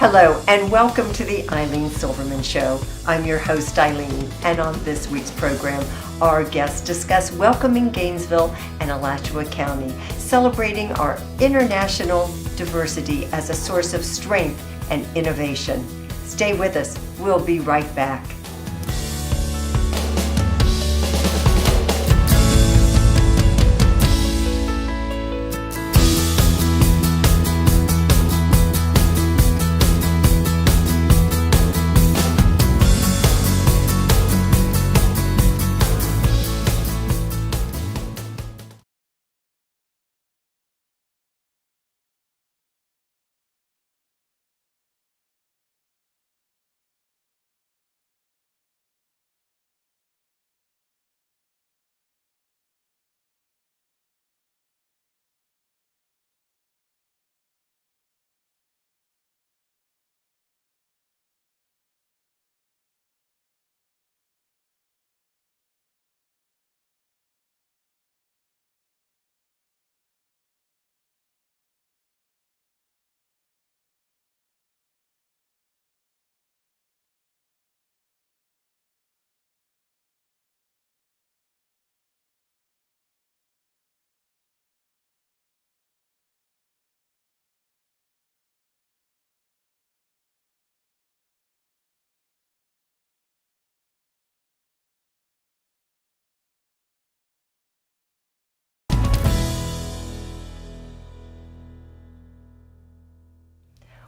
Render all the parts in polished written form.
Hello and welcome to the Ilene Silverman Show. I'm your host Ilene, and on this week's program, our guests discuss welcoming Gainesville and Alachua County, celebrating our international diversity as a source of strength and innovation. Stay with us. We'll be right back.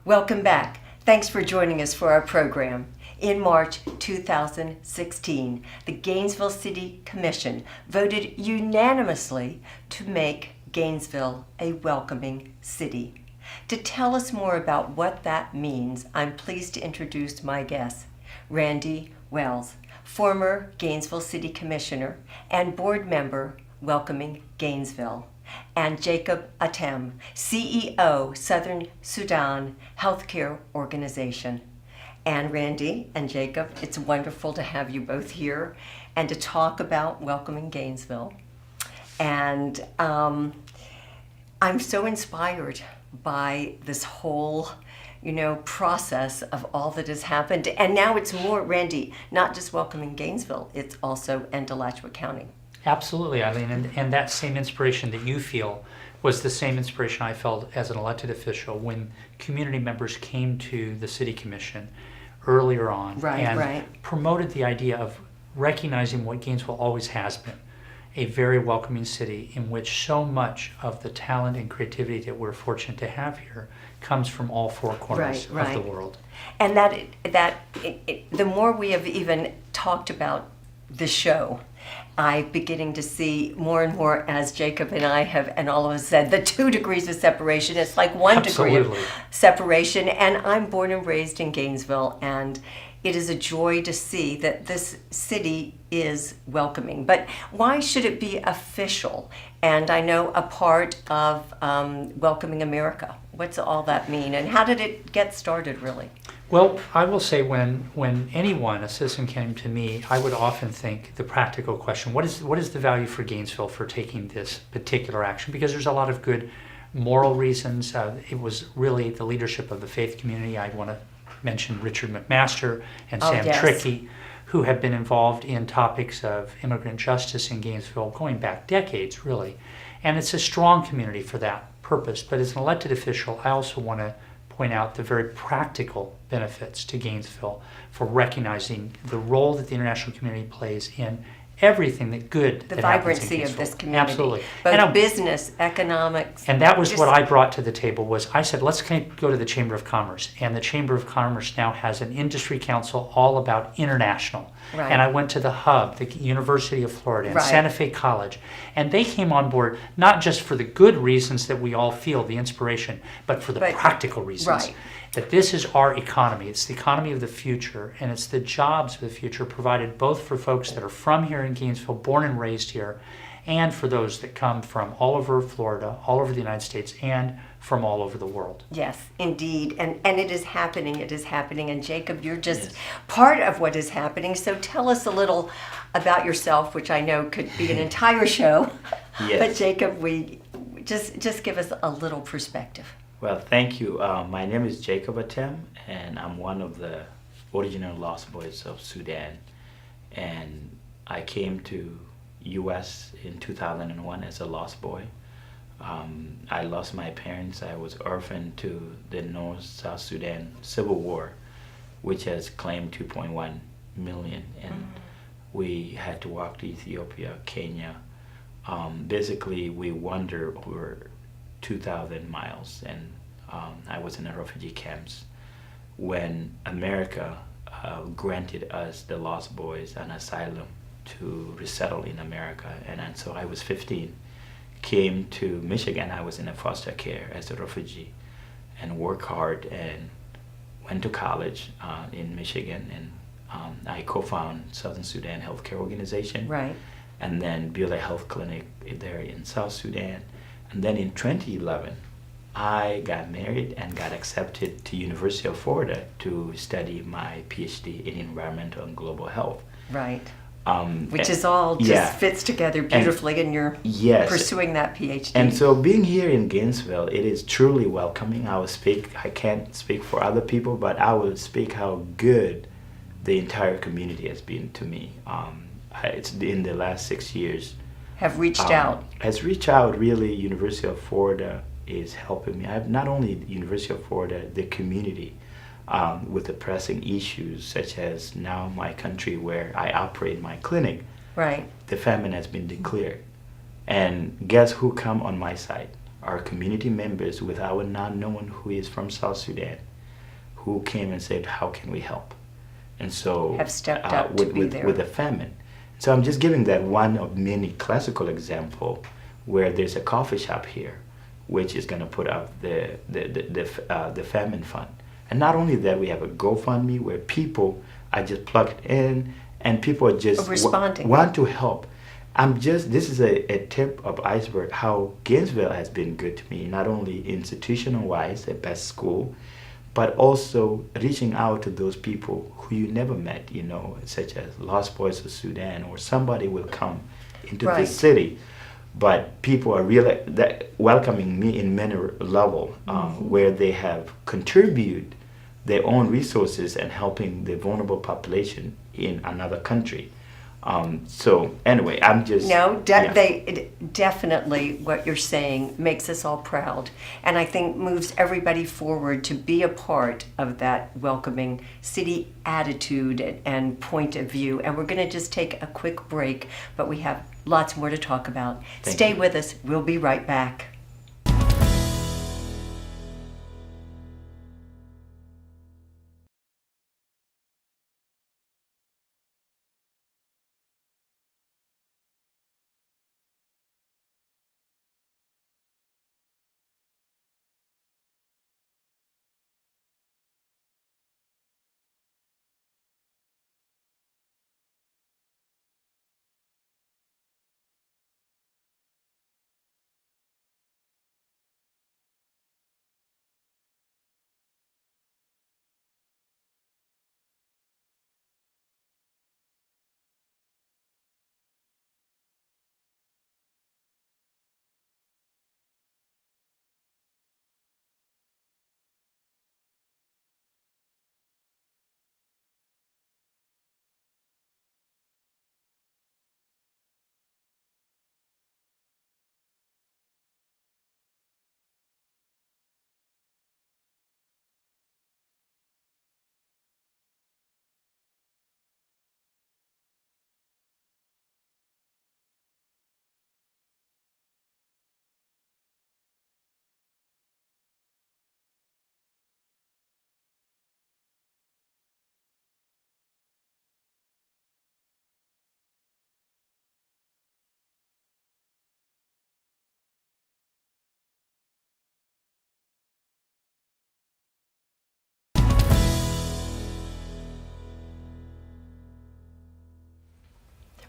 Welcome back. Thanks for joining us for our program. In March 2016, the Gainesville City Commission voted unanimously to make Gainesville a welcoming city. To tell us more about what that means, I'm pleased to introduce my guest, Randy Wells, former Gainesville City Commissioner and board member welcoming Gainesville, and Jacob Atem, CEO, Southern Sudan Healthcare Organization. And Randy and Jacob, it's wonderful to have you both here and to talk about welcoming Gainesville. And I'm so inspired by this whole, process of all that has happened. And now it's more, Randy, not just welcoming Gainesville, it's also in Alachua County. Absolutely, Eileen, and that same inspiration that you feel was the same inspiration I felt as an elected official when community members came to the City Commission earlier on promoted the idea of recognizing what Gainesville always has been, a very welcoming city in which so much of the talent and creativity that we're fortunate to have here comes from all four corners of the world. And the more we have even talked about the show, I'm beginning to see more and more, as Jacob and I have, and all of us said, the 2 degrees of separation. It's like 1 degree of separation. And I'm born and raised in Gainesville, and it is a joy to see that this city is welcoming. But why should it be official? And I know a part of Welcoming America. What's all that mean? And how did it get started, really? Well, I will say when a citizen came to me, I would often think the practical question, what is the value for Gainesville for taking this particular action? Because there's a lot of good moral reasons. It was really the leadership of the faith community. I want to mention Richard McMaster and Sam Trickey, who have been involved in topics of immigrant justice in Gainesville going back decades, really. And it's a strong community for that purpose. But as an elected official, I also want to point out the very practical benefits to Gainesville for recognizing the role that the international community plays in everything that vibrancy of this community. Absolutely. Both business, economics. And that was what I brought to the table was I said, let's go to the Chamber of Commerce. And the Chamber of Commerce now has an industry council all about international. Right. And I went to the Hub, the University of Florida, and Santa Fe College. And they came on board not just for the good reasons that we all feel, the inspiration, but for the practical reasons. That this is our economy. It's the economy of the future, and it's the jobs of the future provided both for folks that are from here in Gainesville, born and raised here, and for those that come from all over Florida, all over the United States, and from all over the world. Yes, indeed. And it is happening. It is happening. And Jacob, you're just part of what is happening. So tell us a little about yourself, which I know could be an entire show. But Jacob, we just give us a little perspective. Well, thank you. My name is Jacob Atem, and I'm one of the original Lost Boys of Sudan. And I came to U.S. in 2001 as a lost boy. I lost my parents. I was orphaned to the North-South Sudan Civil War, which has claimed 2.1 million, and we had to walk to Ethiopia, Kenya. Basically, we wandered over 2,000 miles, and I was in the refugee camps when America granted us, the Lost Boys, an asylum to resettle in America. And so I was 15, came to Michigan. I was in a foster care as a refugee and worked hard and went to college in Michigan, and I co-founded Southern Sudan Healthcare Organization. Right. And then built a health clinic there in South Sudan. And then in 2011, I got married and got accepted to University of Florida to study my PhD in environmental and global health. Right. Which is all just fits together beautifully, and you're pursuing that PhD. And so being here in Gainesville, it is truly welcoming. I can't speak for other people, but I will speak how good the entire community has been to me. It's in the last 6 years. Have reached out. Has reached out, really. University of Florida is helping me. I have not only the University of Florida, the community, with the pressing issues such as now my country where I operate my clinic. Right. The famine has been declared. And guess who come on my side? Our community members, without not knowing who is from South Sudan, who came and said, how can we help? And so have stepped up to be there with the famine. So I'm just giving that one of many classical example where there's a coffee shop here, which is going to put out the famine fund. And not only that, we have a GoFundMe where people are just plugged in, and people are just responding, want to help. This is a tip of iceberg how Gainesville has been good to me, not only institutional-wise, the best school, but also reaching out to those people who you never met, such as Lost Boys of Sudan, or somebody will come into right. this city. But people are really welcoming me in many levels, where they have contributed their own resources and helping the vulnerable population in another country. So anyway, I'm just they definitely, what you're saying makes us all proud, and I think moves everybody forward to be a part of that welcoming city attitude and point of view. And we're going to just take a quick break, but we have lots more to talk about. Stay with us. We'll be right back.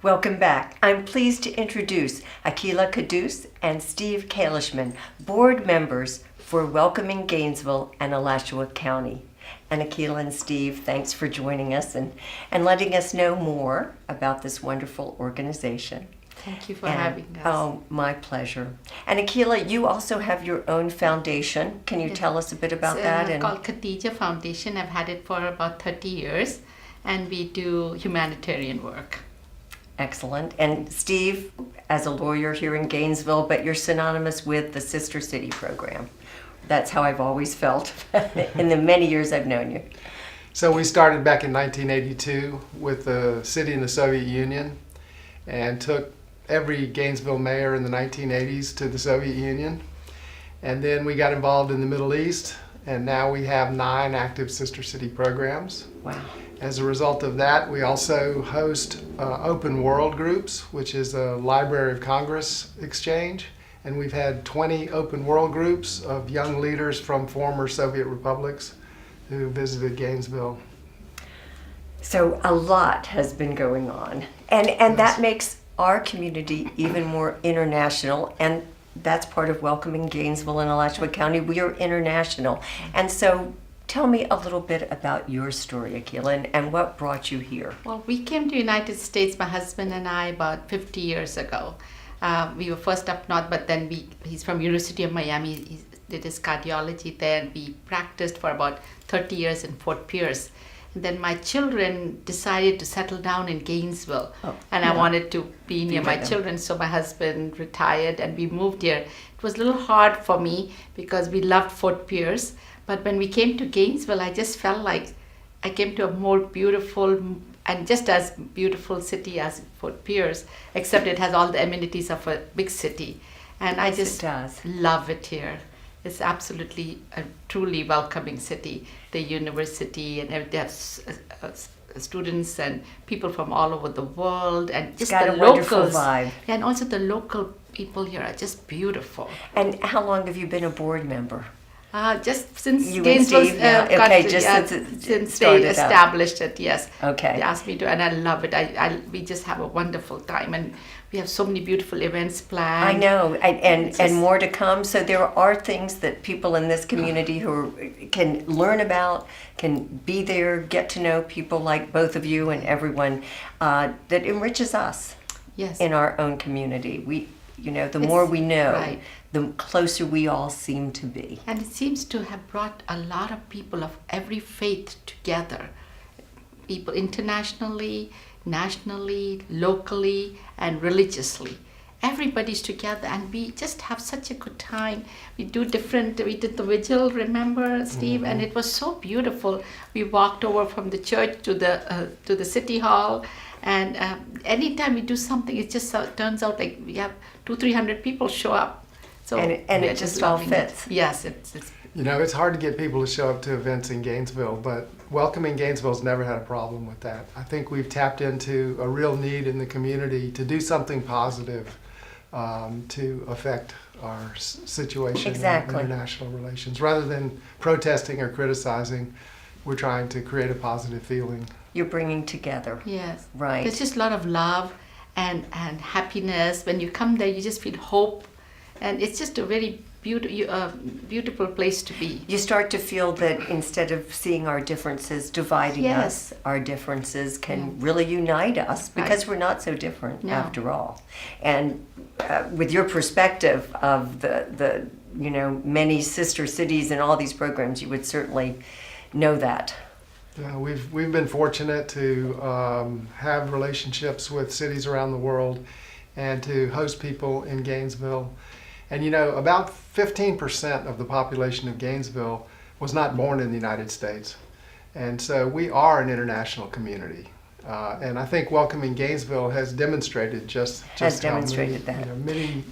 Welcome back. I'm pleased to introduce Akila Kadus and Steve Kalishman, board members for Welcoming Gainesville and Alachua County. And Akila and Steve, thanks for joining us and letting us know more about this wonderful organization. Thank you for And- having us. Oh, my pleasure. And Akila, you also have your own foundation. Can you Yes. tell us a bit about It's that? called Khadija Foundation. I've had it for about 30 years, and we do humanitarian work. Excellent. And Steve, as a lawyer here in Gainesville, but you're synonymous with the Sister City program. That's how I've always felt in the many years I've known you. So we started back in 1982 with the city in the Soviet Union and took every Gainesville mayor in the 1980s to the Soviet Union. And then we got involved in the Middle East, and now we have 9 active Sister City programs. Wow. As a result of that, we also host open world groups, which is a Library of Congress exchange. And we've had 20 open world groups of young leaders from former Soviet republics who visited Gainesville. So a lot has been going on. And that makes our community even more international. And that's part of welcoming Gainesville and Alachua County. We are international. And so tell me a little bit about your story, Akila, and what brought you here. Well, we came to United States, my husband and I, about 50 years ago. We were first up north, but then he's from University of Miami. He did his cardiology there, and we practiced for about 30 years in Fort Pierce. And then my children decided to settle down in Gainesville, and I wanted to be near my children, so my husband retired and we moved here. It was a little hard for me because we loved Fort Pierce, but when we came to Gainesville, I just felt like I came to a more beautiful and just as beautiful city as Fort Pierce, except it has all the amenities of a big city. And I Yes, just it does. love it here. It's absolutely a truly welcoming city. The university and they have students and people from all over the world, and just got the a wonderful locals. vibe. And also the local people here are just beautiful. And how long have you been a board member? Just since You and Gainesville's Steve, yeah. Okay, just since it since started they out. established it, yes. Okay. They asked me to, and I love it. We just have a wonderful time, and we have so many beautiful events planned. I know, It's and just- more to come. So there are things that people in this community can learn about, can be there, get to know people like both of you and everyone that enriches us Yes. in our own community. The more we know, right. the closer we all seem to be. And it seems to have brought a lot of people of every faith together. People internationally, nationally, locally, and religiously. Everybody's together, and we just have such a good time. We did the vigil, remember, Steve? And it was so beautiful. We walked over from the church to the city hall, and anytime we do something, it just turns out like we have 200-300 people show up. So And it we're just all loving it. fits. Yes, it's It's hard to get people to show up to events in Gainesville, but welcoming Gainesville's never had a problem with that. I think we've tapped into a real need in the community to do something positive to affect our situation Exactly. in international relations. Rather than protesting or criticizing, we're trying to create a positive feeling. You're bringing together. yes. Right. There's just a lot of love and happiness. When you come there, you just feel hope, and it's just a very beautiful place to be. You start to feel that instead of seeing our differences dividing Yes. us, our differences can really unite us because we're not so different No. after all. And with your perspective of the many sister cities and all these programs, you would certainly know that. Yeah, we've been fortunate to have relationships with cities around the world and to host people in Gainesville. And about 15% of the population of Gainesville was not born in the United States. And so we are an international community. And I think welcoming Gainesville has demonstrated just Has how demonstrated many, that. Many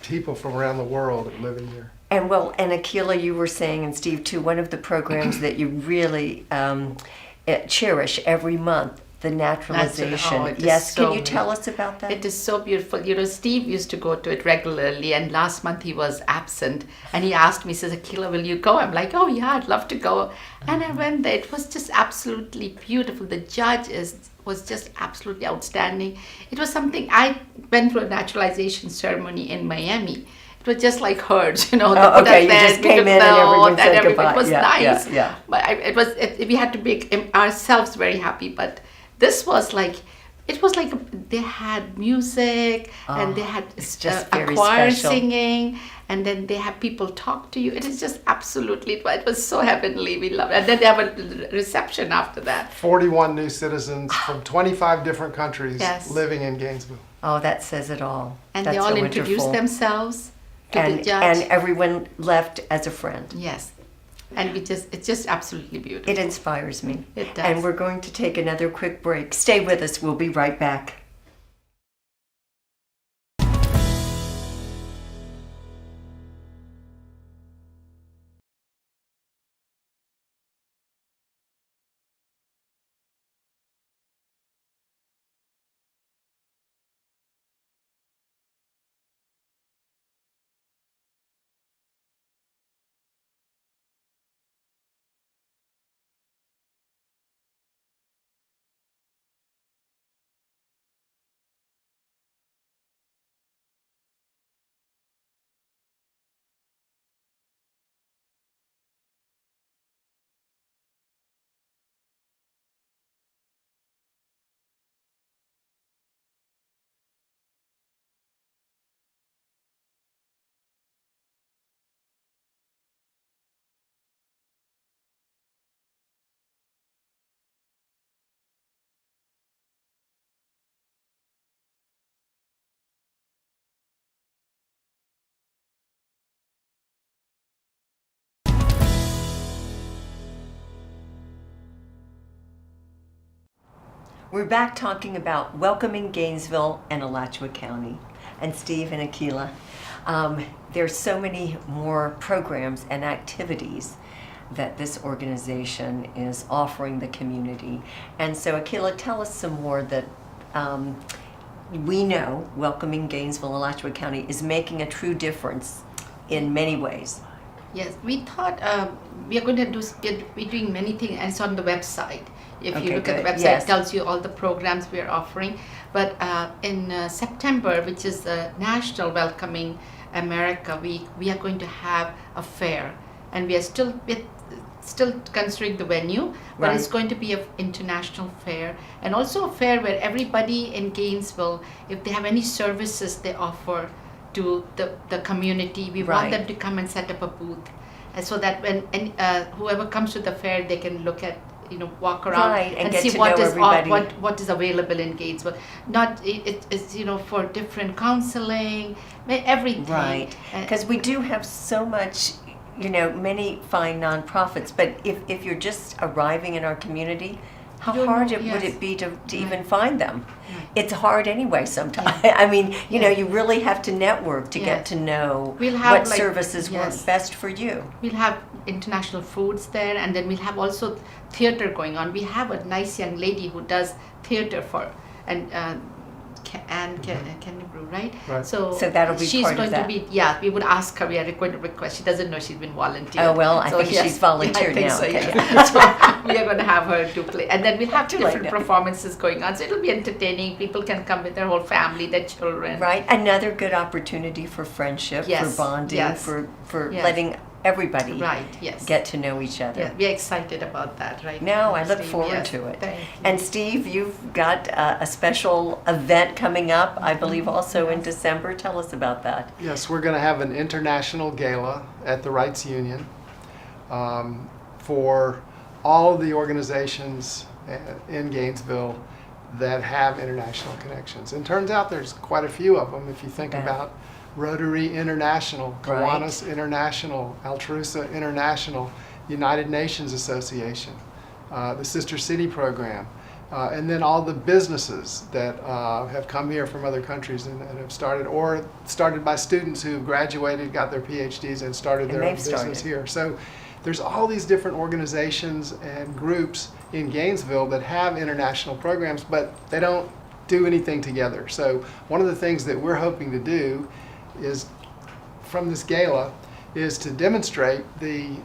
people from around the world are living here. And Akila, you were saying, and Steve too, one of the programs that you really cherish every month, the naturalization. it is Yes, so can you tell us about that? It is so beautiful. Steve used to go to it regularly, and last month he was absent, and he asked me, he says, Akila, will you go? I'm like, oh yeah, I'd love to go. And I went there. It was just absolutely beautiful. The judge was just absolutely outstanding. It was something, I went through a naturalization ceremony in Miami. It was just like hers, they put us okay, you there, just we came took in and everyone note, said goodbye. It was Yeah, nice. yeah. But we had to make ourselves very happy. But this was like It was like they had music and they had it's just a very choir special. singing, and then they have people talk to you. It is just absolutely, it was so heavenly. We love it. And then they have a reception after that. 41 new citizens from 25 different countries Yes. living in Gainesville. Oh, that says it all. And That's they all so introduced wonderful. themselves to the and judge. and everyone left as a friend. Yes. And it's just absolutely beautiful. It inspires me. It does. And we're going to take another quick break. Stay with us. We'll be right back. We're back talking about welcoming Gainesville and Alachua County. And Steve and Akila, there's so many more programs and activities that this organization is offering the community. And so Akila, tell us some more that we know welcoming Gainesville and Alachua County is making a true difference in many ways. Yes, we thought we are going to we're doing many things, and it's on the website. If Okay, you look at the good. website, Yes. it tells you all the programs we are offering. But in September, which is the National Welcoming America Week, we are going to have a fair, and we're still considering the venue, but it's Right. going to be an international fair, and also a fair where everybody in Gainesville, if they have any services they offer to the community, we want Right. them to come and set up a booth, and so that when whoever comes to the fair, they can look at, walk around Right, and get see to what know is everybody. what is available in Gainesville. Not it's for different counseling, everything. Right, because we do have so much, many fine nonprofits, but if you're just arriving in our community, how You don't hard know, would yes. it be to even find them? Right. It's hard anyway sometimes. Yeah. I mean, Yeah. you really have to network to get Yes. to know We'll have, what like, services work yes. best for you. We'll have international foods there, and then we'll have also theater going on. We have a nice young lady who does theater and Kennebrew, right? Right. So that'll be she's part of going that. to be, yeah, we would ask her, we are going to request, she doesn't know she's been volunteered. Oh, well, I So, think yes, she's volunteered I think now. so, Okay. yeah. So we are going to have her to play, and then we'll have Too late different now. performances going on, so it'll be entertaining. People can come with their whole family, their children. Right, another good opportunity for friendship, for Yes, bonding, yes. for Yes. letting everybody Right, yes. get to know each other. Yeah, we're excited about that, right? No, I look Steve? forward Yes. to it. Thank you. And Steve, you've got a special event coming up, I believe also in December. Tell us about that. Yes, we're going to have an international gala at the Rights Union for all of the organizations in Gainesville that have international connections. And turns out there's quite a few of them if you think Bet. about Rotary International, Right. Kiwanis International, Altrusa International, United Nations Association, the Sister City Program, and then all the businesses that have come here from other countries and have started by students who graduated, got their PhDs, and started And their own they've business started. here. So there's all these different organizations and groups in Gainesville that have international programs, but they don't do anything together. So one of the things that we're hoping to do is, from this gala, is to demonstrate the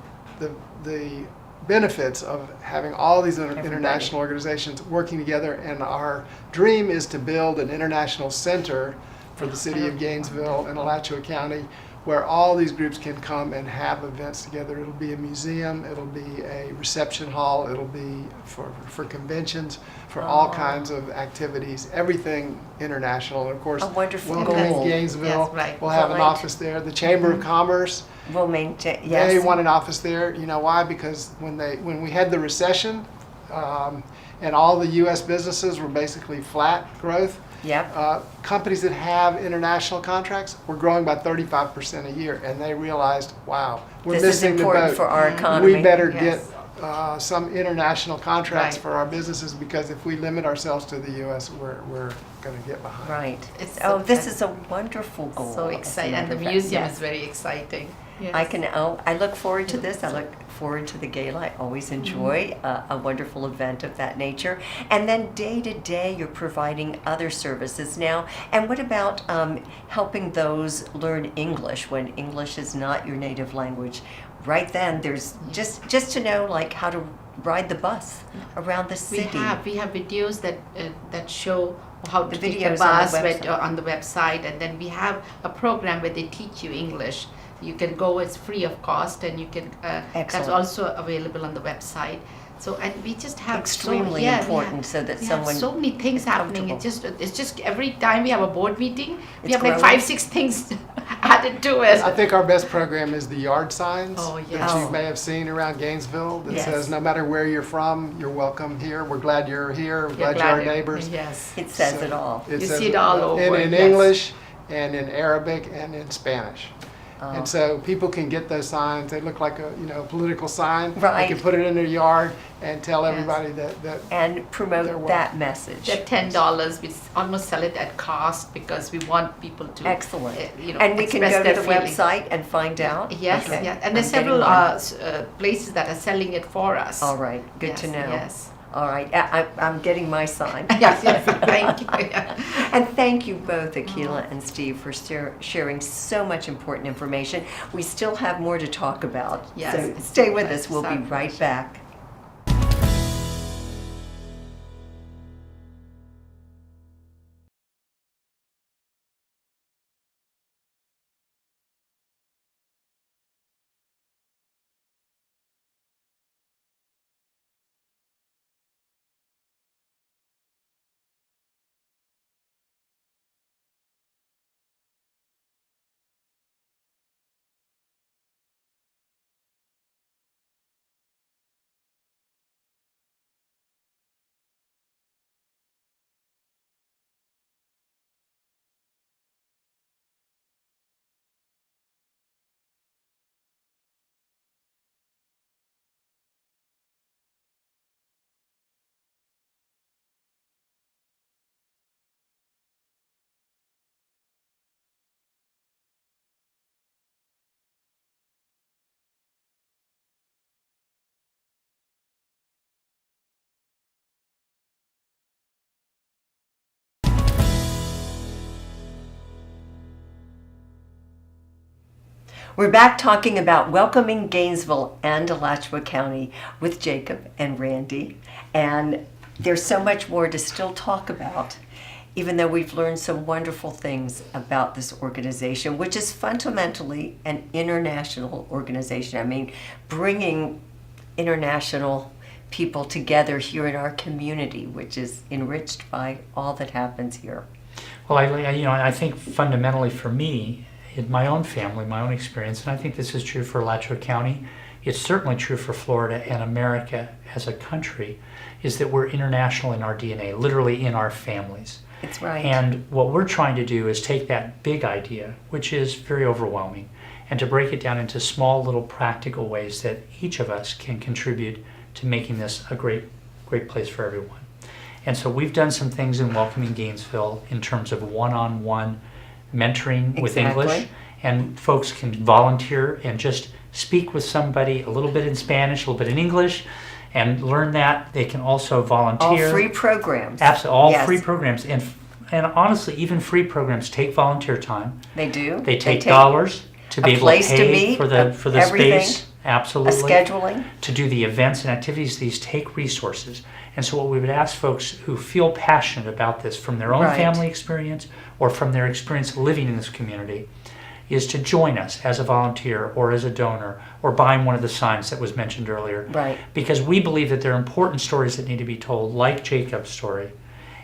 benefits of having all these international organizations working together. And our dream is to build an international center for the city of Gainesville and Alachua County, where all these groups can come and have events together. It'll be a museum, it'll be a reception hall, it'll be for conventions, for all kinds of activities, everything international. And of course, A wonderful welcoming goal. Gainesville, Yes, right. we'll have an Right. office there. The Chamber of Commerce, We'll maintain, they yes. want an office there. You know why? Because when we had the recession, and all the U.S. businesses were basically flat growth, Yep. companies that have international contracts were growing by 35% a year, and they realized, wow, we're This is missing the important boat. for our economy. We better Yes. get some international contracts Right. for our businesses, because if we limit ourselves to the U.S., we're going to get behind. Right. It's Oh, so this fun. is a wonderful goal. So as a exciting, and matter the of fact. museum Yes. is very exciting. Yes. I look forward to this. I look forward to the gala. I always enjoy a wonderful event of that nature. And then day to day, you're providing other services now. And what about helping those learn English when English is not your native language? Right then, there's just to know like how to ride the bus around the We city. have videos that show how The to take videos the on the bus website. on the website, and then we have a program where they teach you English. You can go; it's free of cost, and you can. That's Excellent. also available on the website. So, and we just have Extremely important so that we someone have so many things is happening. It's just every time we have a board meeting, we It's have like growing. 5-6 things added to it. I think our best program is the yard signs Oh, that yes. you Oh. may have seen around Gainesville that Yes. says, no matter where you're from, you're welcome here. We're glad you're here. We're You're glad you're our glad neighbors. Yes. it says So it all. You says see it all over, In yes. English and in Arabic and in Spanish. Oh. And so people can get those signs. They look like a political sign. Right. They can put it in their yard and tell everybody that And They're promote welcome. that message. They're $10. We almost sell it at cost because we want people to. Excellent. You know, And we can express go to their the feelings. website and find out? Yes, Okay. yes. And there's I'm getting several one. places that are selling it for us. All right, good to Yes, know. Yes. All right, I'm getting my sign. Yes, yes. Thank you. Yeah. And thank you both, Akila and Steve, for sharing so much important information. We still have more to talk about. Yes, So it's stay with our us. We'll be right pleasure. back. We're back talking about welcoming Gainesville and Alachua County with Jacob and Randy. And there's so much more to still talk about, even though we've learned some wonderful things about this organization, which is fundamentally an international organization. I mean, bringing international people together here in our community, which is enriched by all that happens here. Well, I think fundamentally for me, in my own family, my own experience, and I think this is true for Alachua County, it's certainly true for Florida and America as a country, is that we're international in our DNA, literally in our families. It's right. And what we're trying to do is take that big idea, which is very overwhelming, and to break it down into small little practical ways that each of us can contribute to making this a great place for everyone. And so we've done some things in welcoming Gainesville in terms of one-on-one mentoring with Exactly. English, and folks can volunteer and just speak with somebody a little bit in Spanish, a little bit in English, and learn that. They can also All volunteer. free programs. Absolutely, all Yes. free programs. And honestly, even free programs take volunteer time. They do. They take dollars to a be able to place to pay meet, for the everything. space. A Absolutely. scheduling. To do the events and activities. These take resources. And so what we would ask folks who feel passionate about this from their own Right. family experience or from their experience living in this community is to join us as a volunteer or as a donor or buying one of the signs that was mentioned earlier. Right. Because we believe that there are important stories that need to be told, like Jacob's story.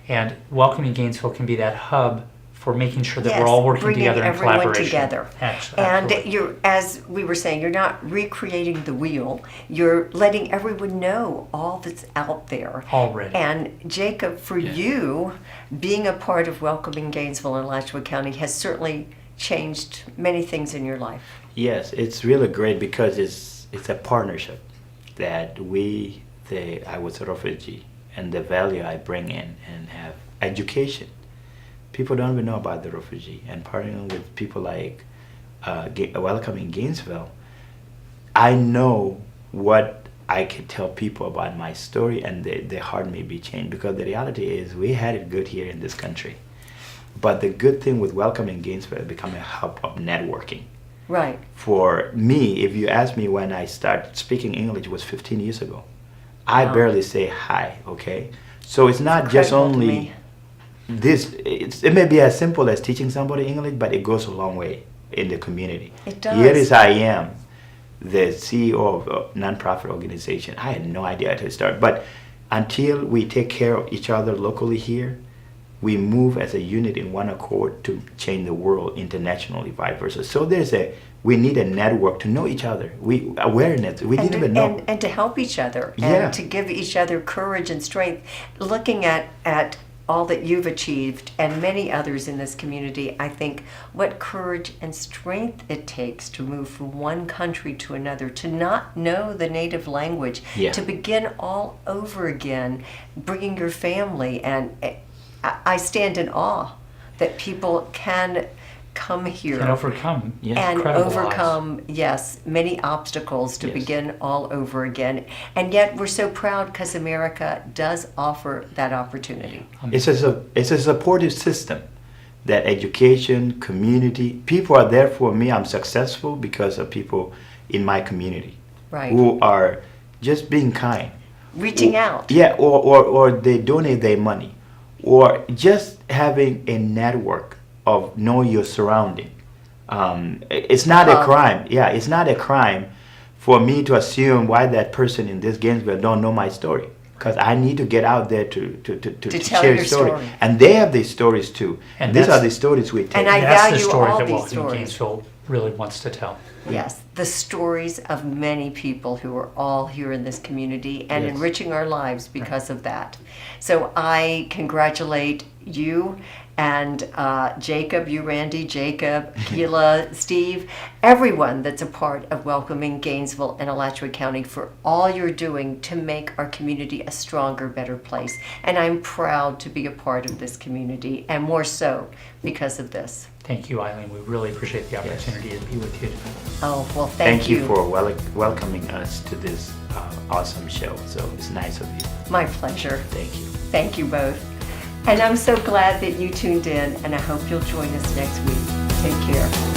And Welcoming Gainesville can be that hub for making sure that Yes, we're all working bringing together in everyone collaboration. together. Absolutely. And you're, as we were saying, you're not recreating the wheel. You're letting everyone know all that's out there. Already. And Jacob, for Yeah. you, being a part of Welcoming Gainesville and Alachua County has certainly changed many things in your life. Yes, it's really great because it's a partnership that I was a refugee, and the value I bring in and have education. People don't even know about the refugee, and partnering with people like Welcoming Gainesville, I know what I can tell people about my story, and their heart may be changed, because the reality is we had it good here in this country. But the good thing with Welcoming Gainesville, it become a hub of networking. Right. For me, if you ask me when I started speaking English, it was 15 years ago. I Wow. barely say hi, okay? So it's not just Incredible to only me. this, it may be as simple as teaching somebody English, but it goes a long way in the community. It does. Here is I am, the CEO of a nonprofit organization. I had no idea how to start, but until we take care of each other locally here, we move as a unit in one accord to change the world internationally, vice versa. So we need a network to know each other. Awareness, we didn't even know. And to help each other, Yeah. and to give each other courage and strength. Looking at all that you've achieved and many others in this community, I think what courage and strength it takes to move from one country to another, to not know the native language, Yeah. to begin all over again, bringing your family. And I stand in awe that people can come here And overcome Yeah. and incredible overcome, yes, many obstacles to Yes. begin all over again. And yet we're so proud because America does offer that opportunity. It's a supportive system that education, community, people are there for me. I'm successful because of people in my community Right. who are just being kind. Reaching out. Yeah, or they donate their money, or just having a network of know your surrounding. It's not a crime. Yeah, it's not a crime for me to assume why that person in this Gainesville don't know my story, because I need to get out there to tell share your a story. story. And they have these stories too. And And these that's- are the stories we take. And I That's the value story all that these Welcoming stories. Gainesville really wants to tell. Yes, the stories of many people who are all here in this community and Yes. enriching our lives because of that. So I congratulate you and Jacob, you Randy, Jacob, Gila, Steve, everyone that's a part of Welcoming Gainesville and Alachua County for all you're doing to make our community a stronger, better place. And I'm proud to be a part of this community, and more so because of this. Thank you, Eileen. We really appreciate the opportunity to be with you tonight. Oh, well, Thank you for welcoming us to this awesome show. So it's nice of you. My pleasure. Thank you. Thank you both. And I'm so glad that you tuned in, and I hope you'll join us next week. Take care.